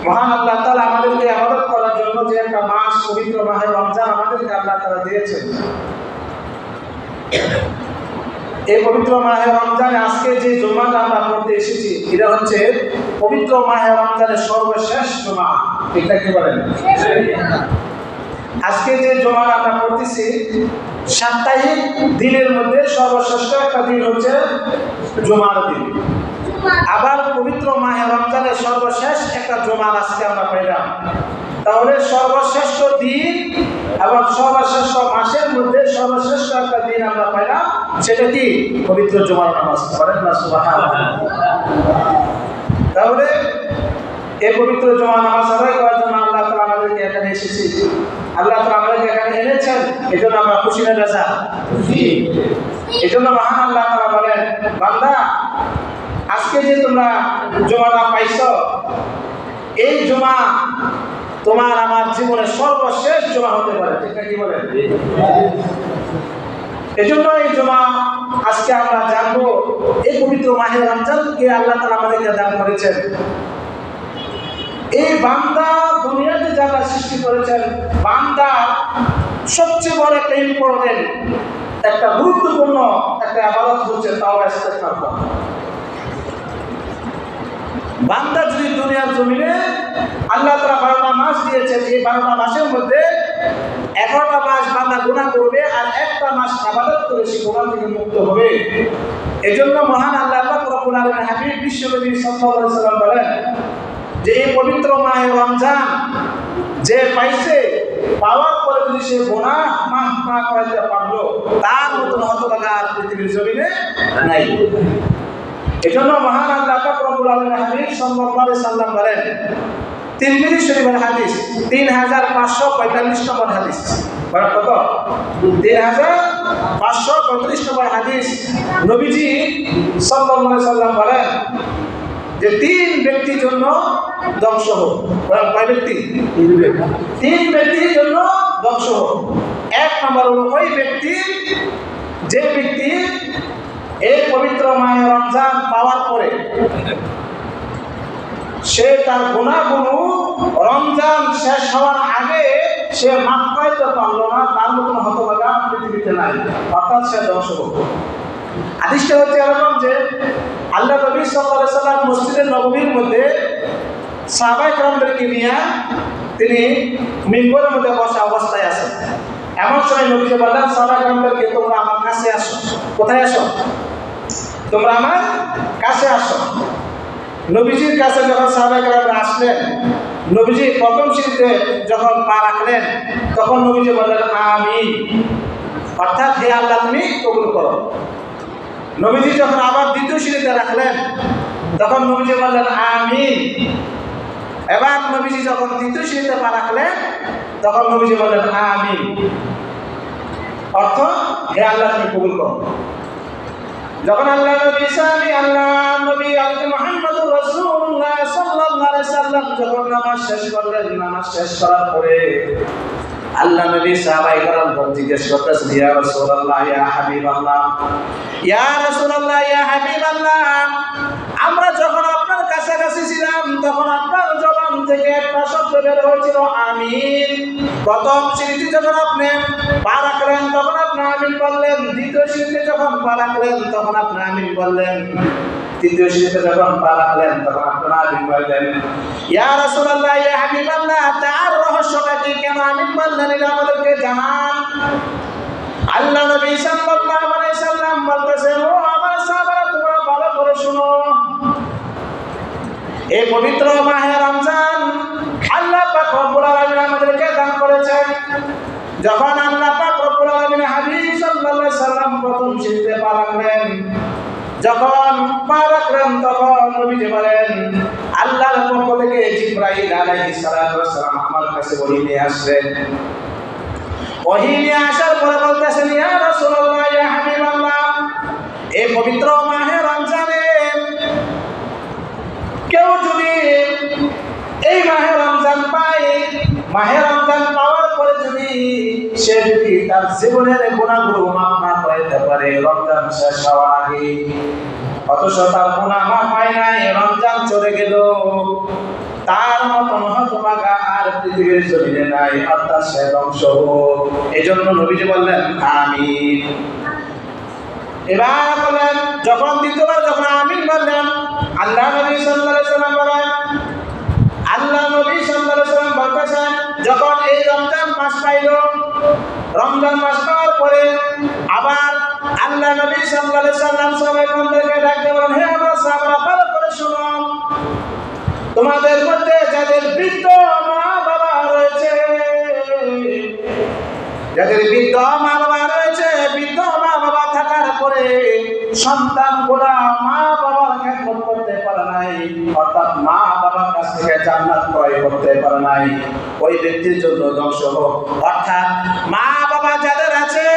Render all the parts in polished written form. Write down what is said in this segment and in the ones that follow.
মহান আল্লাহ তাআলা আমাদেরকে ইবাদত করার জন্য যে একটা মাস পবিত্র মাহে রমজান আমাদেরকে আল্লাহ তাআলা দিয়েছেন, এই পবিত্র মাহে রমজানে আজকে যে জুমাটা আমরা পড়তে এসেছি এটা হচ্ছে পবিত্র মাহে রমজানের সর্বশেষ জুমা। এটা কি বলেন? আজকে যে জুমাটা আমরা পড়তেছি সাপ্তাহিক দিনের মধ্যে সর্বশ্রেষ্ঠ একটা দিন হচ্ছে জুমার দিন। আবার পবিত্র মাহে রমজানের সর্বশেষ একটা জুমার আজকে আমরা পাইলাম। তাহলে সর্বশ্রেষ্ঠ দিন এবং সর্বশ্রেষ্ঠ মাসের মধ্যে সর্বশ্রেষ্ঠ একটা দিন আমরা পাইলাম, সেটা কি? পবিত্র জুমার নামাজ। তাহলে এই পবিত্র জুমার নামাজ আদায় করার জন্য আল্লাহ তাআলা আমাদেরকে এখানে এসেছি, আল্লাহ তাআলা আমাদেরকে এখানে এনেছেন, এই জন্য আমরা খুশি না বেজা? এই জন্য মহান আল্লাহ তাআলা বলেন, বান্দা আজকে যে তোমরা জুমাটা পাইছো, এই জুমা তোমার আমার জীবনের সর্বশেষ জুমা হতে পারে। ঠিক কি বলেন? এজন্য এই জুমা আজকে আমরা জানবো এই পবিত্র মাহে রমজানকে আল্লাহ তাআলা আমাদেরকে দান করেছেন। এই বান্দা দুনিয়াতে যারা সৃষ্টি করেছেন, বান্দা সবচেয়ে বড় একটা ইম্পর্টেন্ট একটা গুরুত্বপূর্ণ একটা ইবাদত হচ্ছে তাওবা ইস্তেগফার করা। বান্দা যদি দুনিয়ার জমিনে আল্লাহ তাআলা 12টা মাস দিয়েছেন, এই 12টা মাসের মধ্যে 11টা মাস বান্দা গুনাহ করবে আর একটা মাস ইবাদত করে সে গুনাহ থেকে মুক্ত হবে। এজন্য মহান আল্লাহ পাক রব্বুল আলামিন হাবিব বিশ্বনবী সাল্লাল্লাহু আলাইহি ওয়াসাল্লাম বলেন যে এই পবিত্র মাহে রমজান যে পাইছে, পাওয়ার পরে যদি সে গুনাহ মাফ না করাতে পারলো, তার মতন হতভাগা আর পৃথিবীর জমিনে নাই। এজন্য মহান আল্লাহ পাক রব্বুল আলামিন হাবিব সাল্লাল্লাহু আলাইহি ওয়াসাল্লাম বলেন, তিরমিজি শরীফের হাদিস 3545 নম্বর হাদিস, কত? 3545 নম্বর হাদিস। নবীজি সাল্লাল্লাহু আলাইহি ওয়াসাল্লাম বলেন যে 3 ব্যক্তির জন্য ধ্বংস হোক। কয় ব্যক্তি? 3 ব্যক্তির জন্য ধ্বংস হোক। 1 নম্বর হলো ওই ব্যক্তি যে ব্যক্তি এই পবিত্র মাহে রমজান পাওয়ার পরে সে তার গুনাহগুলো রমজান শেষ হওয়ার আগে সে মাফ করতে পারলো না, তার মতন হতভাগা পৃথিবীতে নাই, অর্থাৎ সে ধ্বংস হোক। হাদিসটা হচ্ছে এরকম যে আল্লাহ নবী সাল্লাল্লাহু আলাইহি ওয়াসাল্লাম মসজিদে নববীর মধ্যে সাহাবায়ে কেরামদেরকে নিয়ে তিনি মিম্বরের মধ্যে বসা অবস্থায় আছেন। এমন সময় নবীজি বললেন সাহাবায়ে কেরামদেরকে, তোমরা আমার কাছে আসো। কোথায় আসো? তোমরা আমার কাছে আসো। নবীজির কাছে যখন সাহাবায়ে কেরামরা আসলেন, নবীজি প্রথম সিঁড়িতে যখন পা রাখলেন, তখন নবীজি বললেন আমিন, অর্থাৎ হে আল্লাহ তুমি কবুল করো। নবীজি যখন আবার দ্বিতীয় সিঁড়িতে রাখলেন, তখন নবীজি বললেন আমিন। এবার নবীজি যখন তৃতীয় সিঁড়িতে পা রাখলেন, তখন নবীজি বললেন আমিন, অর্থ হে আল্লাহ তুমি কবুল করো। যখন আল্লাহ নবী মুহাম্মদুর রাসূলুল্লাহ সাল্লাল্লাহু আলাইহি ওয়াসাল্লাম যখন নামাজ শেষ করলেন, নামাজ শেষ করার পরে আল্লাহ নবী সাহাবায়ে কেরামকে জিজ্ঞেস করতেছেন, ইয়া রাসূলুল্লাহ, ইয়া হাবিবাল্লাহ, ইয়া রাসূলুল্লাহ, ইয়া হাবিবাল্লাহ, আমরা যখন আপনার কাছাকাছি ছিলাম তখন আপনার জবান থেকে একটা শব্দ বের হয়েছিল আমিন। প্রথম সিঁড়িতে যখন আপনি পা রাখলেন তখন আপনি আমিন বললেন, দ্বিতীয় সিঁড়িতে যখন পা রাখলেন তখন আপনি আমিন বললেন, তৃতীয় সিঁড়িতে যখন পা রাখলেন তখন আপনি আমিন বললেন। ইয়া রাসূলুল্লাহ, ইয়া হাবিবাল্লাহ, তার রহস্যটা কি, কেন আমিন বললেন, এটা আমাদেরকে জানান। আল্লাহ নবী সাল্লাল্লাহু আলাইহি ওয়াসাল্লাম বলতেছেন, ও আমার সাহাবারা, তোমরা ভালো করে শুনো, এই পবিত্র মাহে রমজান আল্লাহ পাক রব্বুল আলামিন আমাদেরকে দান করেছেন। যখন আল্লাহ পাক রব্বুল আলামিন হাবিব সাল্লাল্লাহু আলাইহি ওয়াসাল্লাম প্রথম সিঁড়িতে পা রাখলেন, যখন পা রাখলেন তখন নবীজি বলেন, আল্লাহর পক্ষ থেকে জিবরাইল আলাইহিস সালাতু ওয়াস সালাম আমার কাছে ওহী নিয়ে আসলেন। ওহী নিয়ে আসার পরে বলতেছেন, ইয়া রাসূলুল্লাহ, ইয়া হাবিবাল্লাহ, এই পবিত্র মাহে রমজানে কেউ যদি এই মাহে রমজান পায়, মাহে রমজান পাওয়ার পরে যদি সে যদি তার জীবনের গুনাহগুলো মাফ না করতে পারে রমজান শেষ হওয়ার আগে, অথচ তার গুনাহ মাফ হয় নাই, রমজান চলে গেল, তার মতন হতভাগা আর পৃথিবীর জমিনে নাই, অর্থাৎ সে ধ্বংস হোক। এজন্য নবীজি বললেন আমিন। এবার বলেন, যখন দ্বিতীয়বার যখন আমিন বললেন, আল্লাহ নবী সাল্লাল্লাহু আলাইহি ওয়াসাল্লাম বলেন, আল্লাহ নবী সাল্লাল্লাহু আলাইহি ওয়াসাল্লাম বলতেছেন, যখন এই রমজান মাস পাইল, রমজান মাস পাওয়ার পরে আবার আল্লাহ নবী সাল্লাল্লাহু আলাইহি ওয়াসাল্লাম সাহাবাদেরকে ডাকতে বলেন, হে আমার সাহাবারা, ভালো করে শুনো, তোমাদের মধ্যে যাদের বৃদ্ধ মা বাবা রয়েছে, যাদের বৃদ্ধ মা বাবা রয়েছে, বৃদ্ধ মা বাবা থাকার পরে সন্তানগুলা মা বাবার খেদমত করতে পারে নাই, অর্থাৎ মা বাবার কাছ থেকে জান্নাত ক্রয় করতে পারে নাই, ওই ব্যক্তির জন্য ধ্বংস হোক। অর্থাৎ মা বাবা যাদের আছে,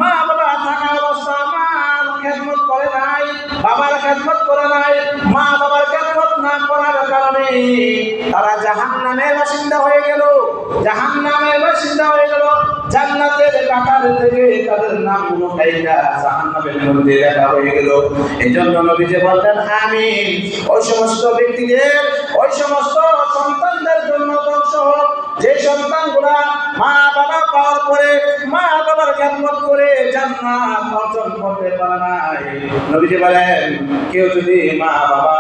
মা বাবা থাকা অবস্থা মার খেদমত করে নাই, বাবার খেদমত করে নাই, মা বাবার খেদমত না করার কারণে তারা জাহান্নামের বাসিন্দা হয়ে গেল, জাহান্নামের বাসিন্দা হয়ে গেল। জান্নাতের কাতার থেকে তাদের নামগুলো কাইটা জাহান্নামের মধ্যে রাখা হয়ে গেল। এজন্য নবীজি বললেন আমিন। ওই সমস্ত ব্যক্তিদের, ওই সমস্ত সন্তানদের জন্য ধ্বংস হোক যে সন্তানগুলা মা বাবা পাওয়ার পরে মা বাবার খেদমত করে জান্নাত অর্জন করতে পারে নাই। নবীজি বলেন, কেউ যদি মা বাবা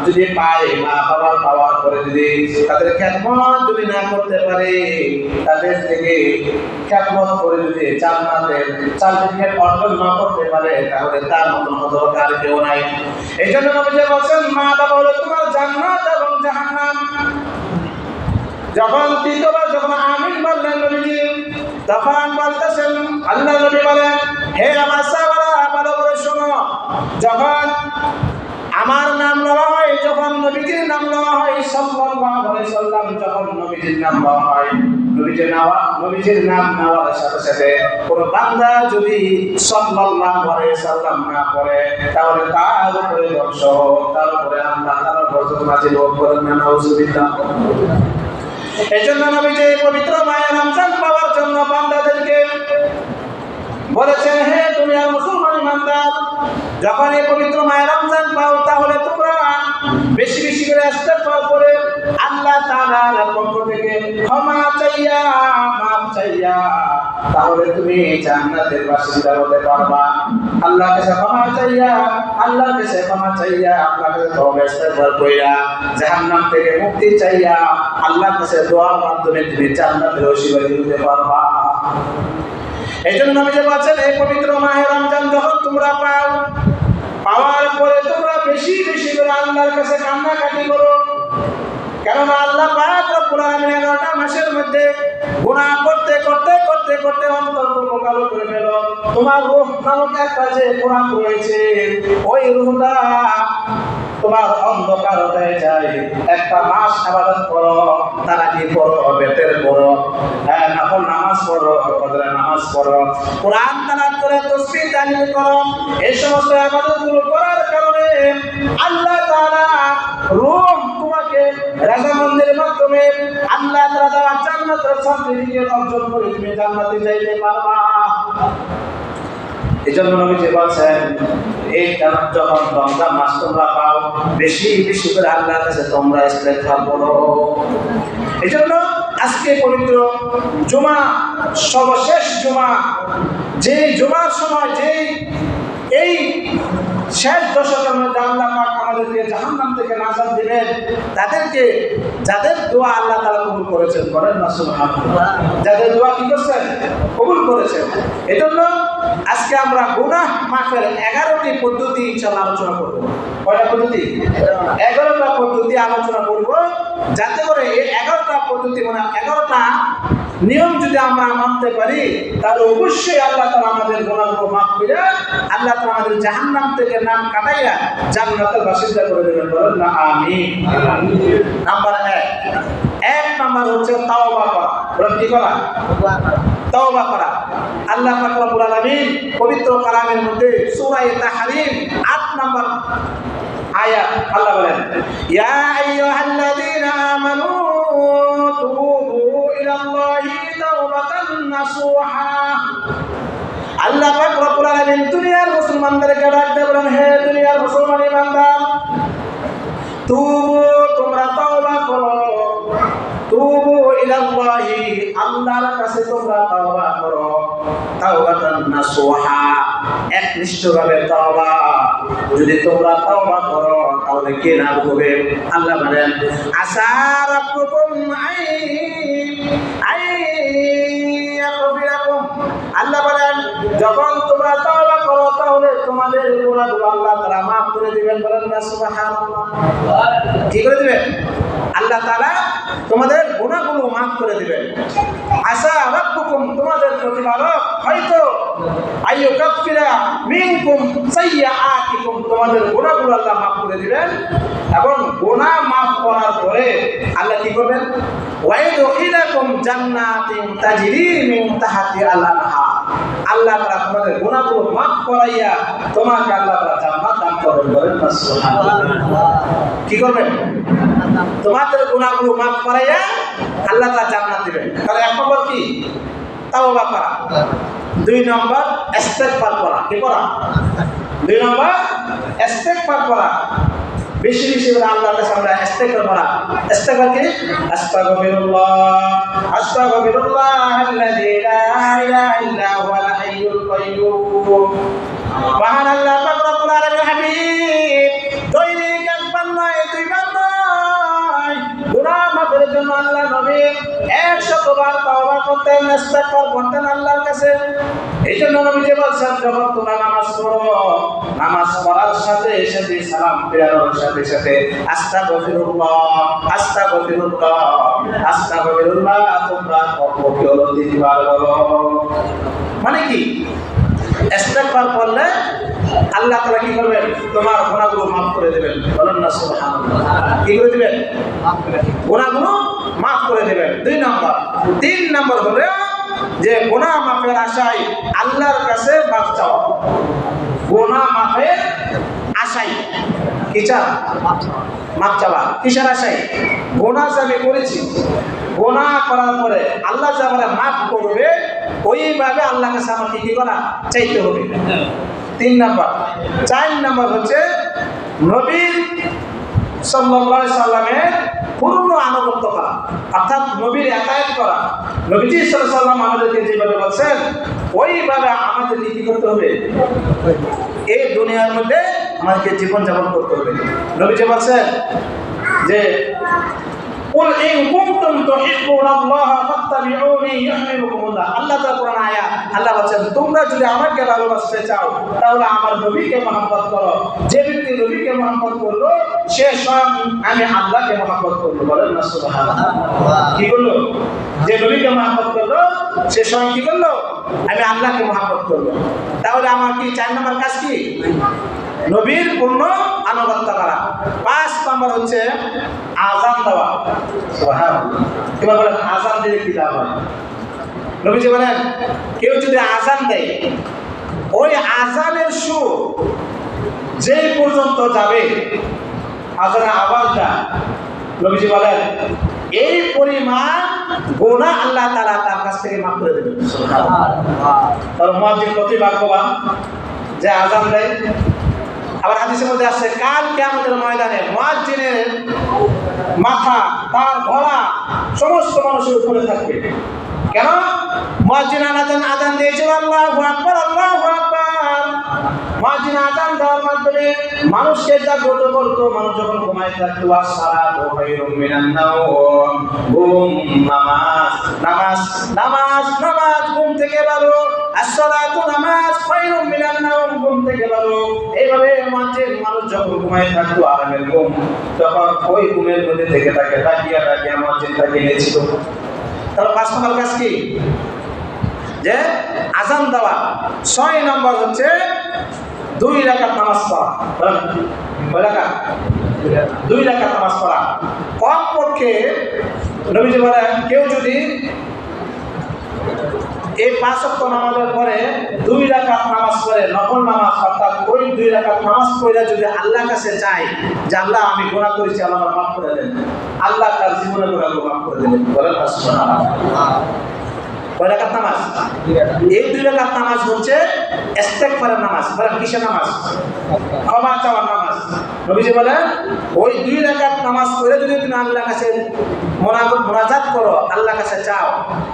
যদি পায়, মা বাবার পাওয়ার পরে যদি তাদের খেদমত যদি না করতে পারে, তাদের থেকে খেদমত করে যদি জান্নাতের সার্টিফিকেট অর্জন না করতে পারে, তাহলে তার মতন হতভাগা আর কেউ নাই। এই জন্য নবীজি বলেন, মা বাবা হলো তোমার জান্নাত এবং জাহান্নাম। যখন তৃতীয়বার যখন আমিন বললেন নবীজি, তখন বলতেছেন, আল্লাহ নবী বলেন, হে আমার সাহাবারা, ভালো করে শোনো, যখন আমার নাম নেওয়া হয়, যখন নবীজির নাম নেওয়া হয় সাল্লাল্লাহু আলাইহি সাল্লাম, যখন নবীজির নাম নেওয়া হয়, নবীজির নাম নেওয়ার সাথে সাথে কোন বান্দা যদি সাল্লাল্লাহু আলাইহি সাল্লাম না পড়ে, তাহলে তার উপরে ধ্বংস, তার উপরে আল্লাহ তাআলা গজব নাযিল করেন না, নাউযুবিল্লাহ। এজন্য নবীজি পবিত্র মাহে রমজান পাওয়ার জন্য বান্দাদেরকে বলেছেন, হে দুনিয়ার মুসলমান ইমানদার, যখন এই পবিত্র মাহে রমজান পাও, তাহলে তোমরা বেশি বেশি করে ইস্তেগফার করে আল্লাহ তাআলার পক্ষ থেকে ক্ষমা চাইয়া, মাফ চাইয়া, তাহলে তুমি জান্নাতের বাসিন্দা হতে পারবা। আল্লাহর কাছে ক্ষমা চাইয়া, আল্লাহর কাছে ক্ষমা চাইয়া, আল্লাহর কাছে তওবা ইস্তেগফার কইরা জাহান্নাম থেকে মুক্তি চাইয়া আল্লাহর কাছে দোয়ার মাধ্যমে তুমি জান্নাতের অধিকারী হতে পারবা। এইজন্য নবীজি বলেন, এই পবিত্র মাহে রমজান যখন তোমরা পাও, পাওয়ার পরে তোমরা বেশি বেশি করে আল্লাহর কাছে কান্নাকাটি করো, কারণ আল্লাহ পাক রব্বুল আলামিন 11টা মাসের মধ্যে গুনাহ করতে করতে করতে করতে অন্তরগুলো কালো করে ফেল। তোমার রূহ নামক একটা যে কোরআন রয়েছে, ওই রূহটা তোমার অন্ধকার হয়ে যায়। একটা মাস ইবাদত করো, তারাবি করো, বেতের করো, নফল নামাজ পড়ো, ফজরের নামাজ পড়ো, কোরআন তেলাওয়াত করে তাসবিহ তাহলিল করো, এই সমস্ত ইবাদতগুলো করার কারণে আল্লাহ তাআলা রূহ তোমাকে রাজামন্দির মাধ্যমে আল্লাহ তাআলা জান্নাতের সার্টিফিকেট অর্জন করে তুমি জান্নাতে যাইতে পারবা। এজন্য নবীজি বলেন, এই যখন রমজান মাস তোমরা পাও, বেশি বেশি করে আল্লাহর কাছে তোমরা ইস্তেগফার করো। এজন্য আজকে পবিত্র জুমা, সর্বশেষ জুমা, যে জুমার সময় যে এই শেষ দশকের মধ্যে আল্লাহ পাক আমাদেরকে জাহান্নাম থেকে নাজাত দিবেন, তাদেরকে যাদের দোয়া আল্লাহ তাআলা কবুল করেছেন, বলেন না সুবহানাল্লাহ, যাদের দোয়া কি করেছেন, কবুল করেছেন। এজন্য আজকে আমরা গুনাহ মাফের 11টি পদ্ধতি ইনশাআল্লাহ আলোচনা করব। কয়টা পদ্ধতি? 11টা পদ্ধতি আলোচনা করব, যাতে করে এই 11টা পদ্ধতি, মানে 11টা নিয়ম যদি আমরা মানতে পারি, তাহলে অবশ্যই আল্লাহ তাআলা আমাদের গুনাহগুলো মাফ করে আল্লাহ তাআলা আমাদের জাহান্নাম থেকে নাম কাটাইয়া জান্নাতের বাসিন্দা করে দেবেন, বলেন না আমিন। নাম্বার 1 নাম্বার হচ্ছে তাওবা করা। বলেন কি করা? তাওবা করা। আল্লাহ পাক রব্বুল আলামিন পবিত্র কালামের মধ্যে সূরা তাহরীম 8 নাম্বার আয়াত আল্লাহ বলেন, ইয়া আইয়ুহাল্লাযীনা আমানু তুবু ইলাল্লাহি তাওবাতান নাসুহা। আল্লাহ পাক রব্বুল আলামিন দুনিয়ার মুসলমানদেরকে ডাকতে বলেন, হে দুনিয়ার মুসলমান ইমানদার, তুবু, তোমরা তাওবা করো কাছে তোমরা তাওবা করো, তাওবাতান নাসুহা, একনিষ্ঠভাবে তাওবা। যদি তোমরা তাওবা করো তাহলে কে না করবে? আল্লাহ বলেন আসা রাব্বুকুম আইয়াগফিরাকুম। আল্লাহ বলেন যখন তোমরা তাওবা করো তাহলে তোমাদের গুনাহগুলো আল্লাহ তাআলা maaf করে দিবেন। বলেন না সুবহানাল্লাহ। কি করে দিবেন? আল্লাহ তাআলা তোমাদের গুনাহগুলো maaf করে দিবেন। আসা রাব্বুকুম, তোমাদের প্রতিপালক হয়তো আইয়ুকাফিরা মিনকুম সাইয়্যাতিকুম, তোমাদের গুনাহগুলো আল্লাহ maaf করে দিবেন। এবং গুনাহ maaf করার পরে আল্লাহ কি করবেন? ওয়া ইয়াদখিলাকুম জান্নাতিন তাজরি মিন তাহতিহাল আনহার। আল্লাহ তাআলা তোমাদের গুনাহগুলো maaf করাইয়া তোমাকে আল্লাহ তাআলা জান্নাত দান করবেন। বলেন না সুবহানাল্লাহ। কি করবেন? তোমাদের গুনাহগুলো maaf করাইয়া আল্লাহ তাআলা জান্নাত দিবেন। তাহলে এক নম্বর কি? তাওবা করা। দুই নম্বর ইস্তেগফার করা। কি করা? দুই নম্বর ইস্তেগফার করা। বেশি বেশি করে আল্লাহর কাছে আমরা ইস্তেগফার করা। ইস্তেগফার কি? আস্তাগফিরুল্লাহাল্লাযী লা ইলাহা ইল্লা হুয়াল হাইয়ুল কাইয়্যুম। মহান আল্লাহ পাক রব্বুল আলামিন হাবিব দৈনিক একবার নয়, দুইবার নয়, গুনাহ মাফের জন্য আল্লাহ নবী 100 বার তাওবা করতেন, ইস্তেগফার করতেন আল্লাহর কাছে। এই জন্য নবীজি বলেছেন যখন তোমরা নামাজ পড়ো, নামাজ পড়ার সাথে সাথে সালাম ফেরানোর সাথে সাথে আস্তাগফিরুল্লাহ আস্তাগফিরুল্লাহ আস্তাগফিরুল্লাহ তোমরা কমপক্ষে 3 বার বলো। মানে কি? ইস্তেগফার করলে আল্লাহ তাআলা কি করবেন? তোমার গুনাহগুলো maaf করে দিবেন। বলেন না সুবহানাল্লাহ। কি করে দিবেন? maaf করে দিবেন। গুনাহগুলো maaf করে দিবেন। 2 নম্বর। 3 নম্বর হলো যে গুনাহ মাফের আশায় আল্লাহর কাছে মাফ চাওয়া। গুনাহ মাফের আশায় কি চাওয়া? মাফ চাওয়া। কিসের আশায়? গুনাহ আমি করেছি, গুনাহ করার পরে আল্লাহ যা আমাকে মাফ করবে ওইভাবে আল্লাহর কাছে আমাকে কি করা? চাইতে হবে। 3 নম্বর। 4 নম্বর হচ্ছে নবী সাল্লাল্লাহু আলাইহি সাল্লামের পূর্ণ আনুগত্য করা, অর্থাৎ নবীর আতায়াত করা। নবীজি সাল্লাল্লাহু আলাইহি সাল্লাম আমাদেরকে যেভাবে বলছেন ওইভাবে আমাদের কি করতে হবে? এই দুনিয়ার মধ্যে আমাদেরকে জীবন যাপন করতে হবে। নবীজি বলছেন যে কুল ইন কুনতুম তুহিব্বুনাল্লাহা ফাত্তাবিউনি ইউহিব্বুকুমুল্লাহ। আল্লাহ তাআলা কোরআন আয়াত আল্লাহ বলেন তোমরা যদি আমাকে ভালোবাসতে চাও তাহলে আমার নবীকে মহব্বত করো। যে ব্যক্তি নবীকে মহব্বত করলো সে স্বয়ং আমি আল্লাহকে মহব্বত করলো। বলেন না সুবহানাল্লাহ। কি করলো? যে নবীকে মহব্বত করলো সে স্বয়ং কি করলো? আমি আল্লাহকে মহব্বত করলো। তাহলে আমার কি 4 নম্বর কাজ কি? নবীর পূর্ণ আনুগত্য করা। 5 নম্বর হচ্ছে আযান দেওয়া। সুবহানাল্লাহ। এবার বলেন আযান দিলে কি লাভ হয়? নবীজি বলেন কেউ যদি আযান দেয় ওই আযানের সুর যেই পর্যন্ত যাবে আযানের আওয়াজটা, নবীজি বলেন এই পরিমাণ গুনাহ আল্লাহ তাআলা তার কাছ থেকে মাফ করে দেবেন। সুবহানাল্লাহ। তার মুয়াজ্জিন কত ভাগ্যবান যে আযান দেয়। আবার হাদিসের মধ্যে আছে কাল কিয়ামতের ময়দানে মুয়াজ্জিনের মাথা, তার গলা সমস্ত মানুষের উপরে থাকবে। কেন? মুয়াজ্জিন আযান দিয়েছিল আল্লাহু আকবার আল্লাহু আকবার। মুয়াজ্জিন আযান দেওয়ার মাধ্যমে মানুষকে জাগ্রত করতো। মানুষ যখন ঘুমায় থাকতো আসসালাতু খায়রুম মিনান নাওম। ঘুম নামাজ নামাজ নামাজ নামাজ ঘুম থেকে ভালো। আসসালাতু নামাজ খায়রুম মিনান নাওম ঘুম থেকে ভালো। এইভাবে মুয়াজ্জিন মানুষ যখন ঘুমায় থাকতো আরামের ঘুম, তখন ওই ঘুমের মধ্যে থেকে তাকে তাকিয়া তাকিয়া মুয়াজ্জিন তাকে নিয়েছিল। তাহলে 5 নম্বর কাজ কি? যে আযান দেওয়া। 6 নম্বর হচ্ছে 2 রাকাত নামাজ পড়া। কয় রাকাত? 2 রাকাত নামাজ পড়া। কমপক্ষে নবীজি বলেন কেউ যদি এই 5 ওয়াক্ত নামাজের পরে 2 রাকাত নামাজ পড়ে, নফল নামাজ, অর্থাৎ ওই 2 রাকাত নামাজ পড়ে যদি আল্লাহর কাছে চায় যে আল্লাহ আমি গুনাহ করেছি আল্লাহ আমাকে মাফ করে দেন, আল্লাহ তার জীবনের গুনাহগুলো মাফ করে দেবেন। বলেন সুবহানাল্লাহ। কয় রাকাত নামাজ? এই 2 রাকাত নামাজ হচ্ছে ইস্তেগফারের নামাজ। বলেন কিসের নামাজ? ক্ষমা চাওয়ার নামাজ। নবীজি বলেন ওই 2 রাকাত নামাজ পড়ে যদি তুমি আল্লাহর কাছে মুনাজাত করো, আল্লাহর কাছে চাও,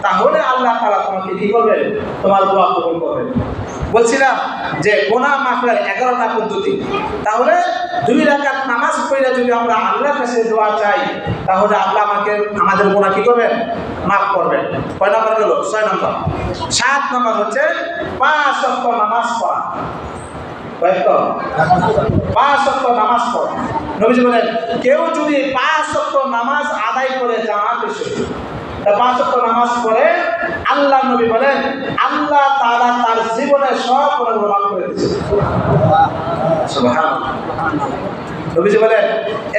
তাহলে আল্লাহ তাআলা তোমাকে কি করবেন? তোমার দোয়া কবুল করবেন। বলছিলাম যে গুনাহ মাফের 11টা পদ্ধতি। তাহলে 2 রাকাত নামাজ পড়ে যদি আমরা আল্লাহর কাছে দোয়া চাই, তাহলে আল্লাহ আমাদের গুনাহ কি করবেন? মাফ করবেন। কয় নম্বর গেল? 6 নম্বর। 7 নম্বর হচ্ছে 5 ওয়াক্ত নামাজ পড়া। কয়তো? 5 ওয়াক্ত নামাজ পড়া। নবীজি বলেন কেউ যদি 5 ওয়াক্ত নামাজ আদায় করে জামাতের সাথে, 5 ওয়াক্ত নামাজ পড়ে, আল্লাহ নবী বলেন আল্লাহ তাআলা তার জীবনের সব গুনাহ মাফ করে দিয়েছেন। সুবহানাল্লাহ। নবীজি বলেন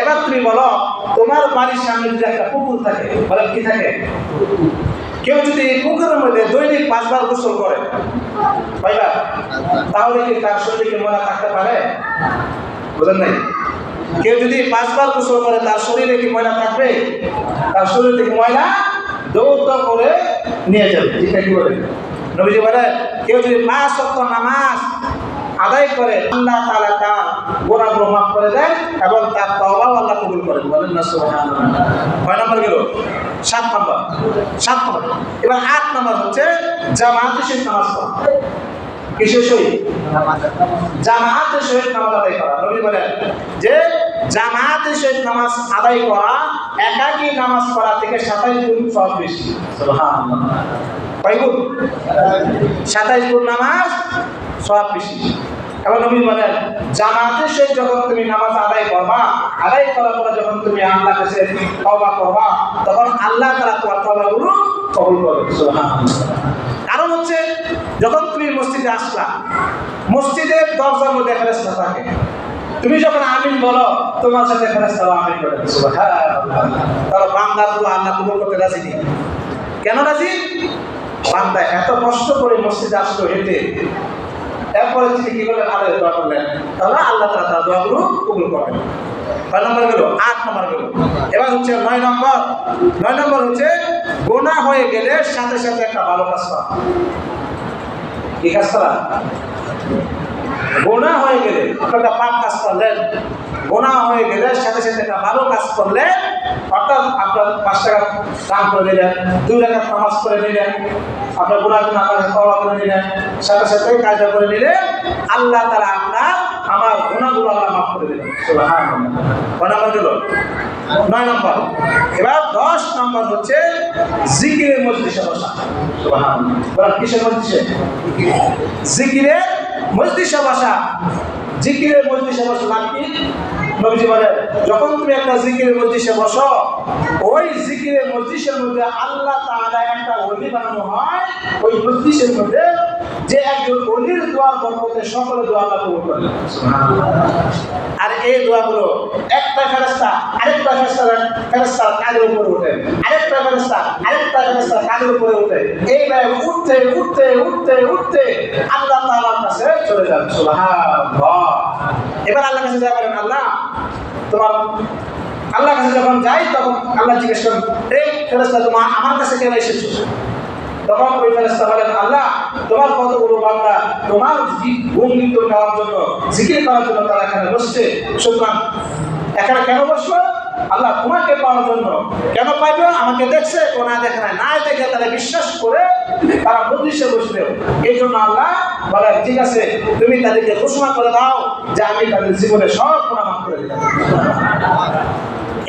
এবার তুমি বলো তোমার বাড়ির সামনে যদি একটা পুকুর থাকে, বলেন কি থাকে? কেউ যদি এই পুকুরের মধ্যে দৈনিক 5 বার গোসল করে, কয়বার? তাহলে কি তার শরীরে ময়লা থাকতে পারে? বুঝেন নাই? কেউ যদি 5 বার গোসল করে তার শরীরে কি ময়লা থাকবে? তার শরীর থেকে ময়লা দৌড় করে নিয়ে যাবে। এটা কি বলে? নবীজি বলেন কেউ যদি 5 ওয়াক্ত নামাজ আদায় করে, আল্লাহ তাআলা তার গুনাহগুলো মাফ করে দেন এবং তার তওবাও আল্লাহ কবুল করেন। বলেন না সুবহানাল্লাহ। কয় নম্বর গেল? 7 নম্বর। 7 নম্বর। এবার 8 নম্বর হচ্ছে জামাতের সহিত নামাজ পড়া। কিসের সহিত? জামাতের সহিত নামাজ আদায় করা। নবী বলেন যে জামাতের সহিত নামাজ আদায় করা একাকী নামাজ পড়া থেকে 27 গুণ সওয়াব বেশি। সুবহানাল্লাহ। কয় গুণ? 27 গুণ নামাজ সওয়াব বেশি। এবং নবী বলেন জামাতের সহিত যখন তুমি নামাজ আদায় করবা, আদায় করার পরে যখন তুমি আল্লাহর কাছে তওবা করবা, তখন আল্লাহ তাআলা তোমার তওবাগুলো কবুল করবেন। সুবহানাল্লাহ। কারণ হচ্ছে যখন তুমি মসজিদে আসলা, মসজিদের দরজার মধ্যে ফেরেশতা থাকে, তুমি যখন আমিন বলো, তোমার সাথে ফেরেশতারা আমিন বলে। সুবহানাল্লাহ। তাহলে বান্দার দোয়া আল্লাহ কবুল করতে রাজি নেই। কেন রাজি? বান্দা এত কষ্ট করে মসজিদে আসলো হেঁটে, এরপরে তিনি কি করলেন? আল্লাহর দোয়া করলেন, তাহলে আল্লাহ তাআলা তার দোয়াগুলো কবুল করবেন। 6 নম্বর গেল। 8 নম্বর গেল। এবার হচ্ছে 9 নম্বর। 9 নম্বর হচ্ছে গুনাহ হয়ে গেলে সাথে সাথে একটা ভালো কাজ করা। কি কাজ করা? গুনাহ হয়ে গেলে একটা পাপ কাজ করলেন, গুনাহ হয়ে গেলে সাথে সাথে একটা ভালো কাজ করলে, অর্থাৎ আপনার 5 টাকা দান করে নিলেন, 2 রাকাত নামাজ পড়ে নিলেন, আপনার গুনাহগুলো আপনার তওবা করে নিলেন, সাথে সাথে কাজটা করে নিলে আল্লাহ তাআলা আমার গুনাহগুলো আল্লাহ মাফ করে দিলেন। সুবহানাল্লাহ। কয় নম্বর গেল? 9 নম্বর। এবার 10 নম্বর হচ্ছে জিকিরের মজলিসে বসা। সুবহানাল্লাহ। বলেন কিসের মজলিসে? জিকিরের মজলিসে বসা। জিকিরের মজলিসে বসা লাভ কি? নবীজি বলেন যখন তুমি একটা জিকিরের মজলিসে বসো, ওই জিকিরের মজলিসের মধ্যে আল্লাহ তাআলা একটা ওলি বানানো হয়। ওই মজলিসের মধ্যে যে একজন ওলির দোয়ার বরকতে সকলে দোয়া আল্লাহ কবুল করেন। সুবহানাল্লাহ। আর এই দোয়াগুলো একটা ফেরেশতা আরেকটা ফেরেশতার কাঁধের উপরে ওঠে, আরেকটা ফেরেশতা আরেকটা ফেরেশতার কাঁধের উপরে ওঠে, এইভাবে উঠতে উঠতে উঠতে উঠতে আল্লাহ তাআলার কাছে চলে যান। সুবহানাল্লাহ। এবার আল্লাহর কাছে যাবেন, আল্লাহ তোমার আল্লাহর কাছে যখন যাই তখন আল্লাহ জিজ্ঞেস করেন, এই ফেরেশতা তোমার আমার কাছে কেন এসেছো? তখন ওই ফেরেশতা বলেন, আল্লাহ তোমার কতগুলো বান্দা তোমার গুণ কীর্তন গাওয়ার জন্য, জিকির করার জন্য তারা এখানে বসছে, সুতরাং এখানে কেন বসলো? আল্লাহ তোমাকে পাওয়ার জন্য। কেন পাইবে? আমাকে দেখছে ও না দেখে না দেখে তারা বিশ্বাস করে তারা মজলিসে বসবে। এই জন্য আল্লাহ বলে ঠিক আছে, তুমি তাদেরকে ঘোষণা করে দাও যে আমি তাদের জীবনে সব গুনাহ মাফ করে দিলাম।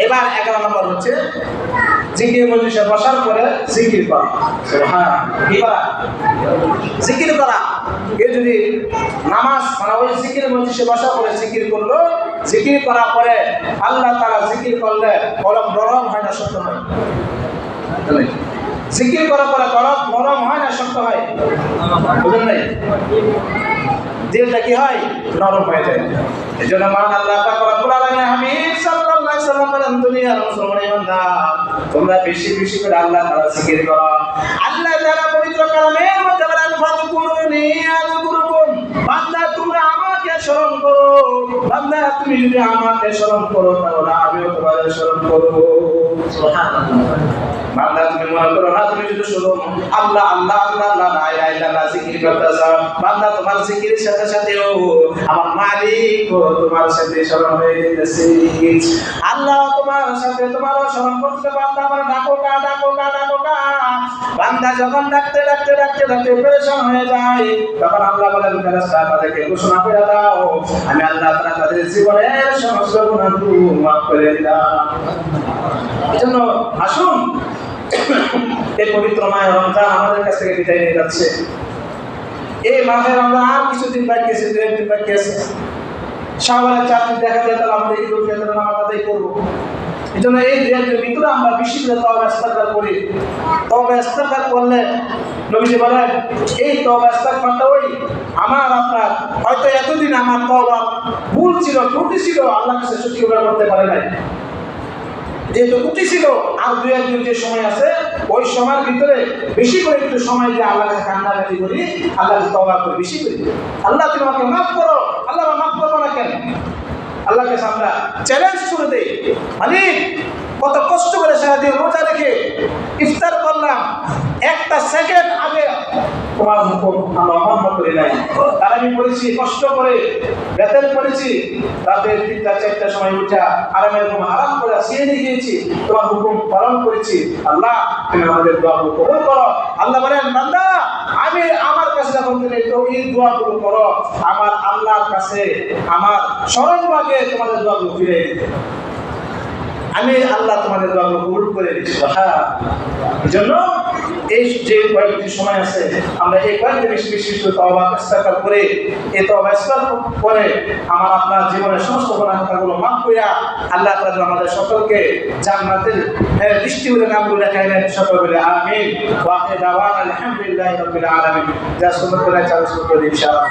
এবার 11 নম্বর হচ্ছে জিকির মজলিসে বসার পরে জিকির করা। সুবহানাল্লাহ। কি করা? জিকির করা। কেউ যদি নামাজ ওই জিকির মজলিসে বসার পরে জিকির করলো, জিকির করার পরে আল্লাহ তাআলা জিকির করলে কলম নরম হয় না শক্ত হয়? জিকির করার পরে কলম নরম হয় না শক্ত হয়? বুঝলেন নাই? দিলটা কি হয়? নরম হয়ে যায়। এই জন্য মান আল্লাহ পাক রব্বুল আলামিন হাবিব সাল্লাল্লাহু আলাইহি সাল্লাম বলেন, দুনিয়ার মুসলমান ইমানদার তোমরা বেশি বেশি করে আল্লাহ তাআলা জিকির করো। আল্লাহ তাআলা পবিত্র কালামের মধ্যে বলেন, ফাযকুরুনি আযকুরুকুম। বান্দা তোমরা আমাকে স্মরণ করো, বান্দা তুমি যদি আমাকে স্মরণ করো তাহলে আমিও তোমাদের স্মরণ করব। সুবহানাল্লাহ। বান্দা তুমি মনে করো না তুমি যদি শুধু আল্লাহ আল্লাহ আল্লাহ আল্লাহ লা ইলাহা ইল্লাল্লাহ জিকির করতেছো, বান্দা তোমার জিকিরের সাথে সাথেও আমার মালিক তোমার সাথে স্মরণ হয়ে যেতেছে। আল্লাহ তোমার সাথে তোমার স্মরণ করতে বান্দা আমার ডাকো কা ডাকো কা ডাকো কা। বান্দা যখন ডাকতে ডাকতে ডাকতে ডাকতে পেরেশান হয়ে যায়, তখন আল্লাহ বলেন ফেরেশতা তাদেরকে ঘোষণা করে দাও আমি আল্লাহ তাআলা তাদের জীবনের সমস্ত গুনাহগুলো মাফ করে দিলাম। এজন্য আসুন, এই পবিত্র মাহে রমজান আমাদের কাছ থেকে বিদায় নিয়ে যাচ্ছে। এই মাহে রমজান আর কিছুদিন বাকি আছে, 2 দিন বাকি আছে। শাওয়ালের 4 দিন দেখা যায়, তাহলে আমরা এই ঈদুল ফিতরের নামাজ আদায় করবো। এজন্য এই 2 দিনের ভিতরে আমরা বেশি করে তওবা ইস্তেগফার করি। তওবা ইস্তেগফার করলে নবীজি বলেন এই তওবা ইস্তেগফারটা ওই আমার আপনার হয়তো এতদিন আমার তওবা ভুল ছিল, ত্রুটি ছিল, আল্লাহর কাছে শুকরিয়া করতে পারে নাই, যেহেতু ত্রুটি ছিল, আর 2-1 দিন যে সময় আছে ওই সময়ের ভিতরে বেশি করে একটু সময় দিয়ে আল্লাহর কাছে কান্নাকাটি করি, আল্লাহর কাছে তওবা করি, বেশি করি। আল্লাহ তুমি আমাকে মাফ করো। আল্লাহ মাফ করবো না কেন? আল্লাহর কাছে আমরা চ্যালেঞ্জ করে দেই, মালিক কত কষ্ট করে সারাদিন রোজা রেখে ইফতার করলাম, একটা সেকেন্ড আগে তোমার হুকুম আমরা অমান্য করি নাই। তার আমি করেছি কষ্ট করে, বেতন করেছি, রাতে 3টা-4টার সময় উঠা আরামের ঘুম আরাম করে শুয়ে গিয়েছি, তোমার হুকুম পালন করেছি। আল্লাহ তুমি আমাদের দোয়াগুলো কবুল করো। আল্লাহ বলেন বান্দা আমি আমার কাছে যখন তুমি এই দোয়াগুলো করো, আমার আল্লাহর কাছে আমার স্মরণ ভাগে তোমাদের দোয়াগুলো ফিরে দিতে, আমি আল্লাহ তোমাদের দোয়াগুলো কবুল করে দিচ্ছি। এজন্য এই যে কয়েকটি সময় আছে আমরা এই কয়েকটি বেশি বেশি তওবা ইস্তেগফার করে, এই তওবা ইস্তেগফার করে আমার আপনার জীবনের সমস্ত গুনাহগুলো মাফ কইরা আল্লাহ তাআলা আমাদের সকলকে জান্নাতের দৃষ্টি করে নামগুলো লেখায় নেন। সকল বলে আমিন। ওয়া আখিরু দাওয়ানা আলহামদুলিল্লাহি রাব্বিল আলামিন। যা সুন্নাত করে চালু করে ইনশাআল্লাহ।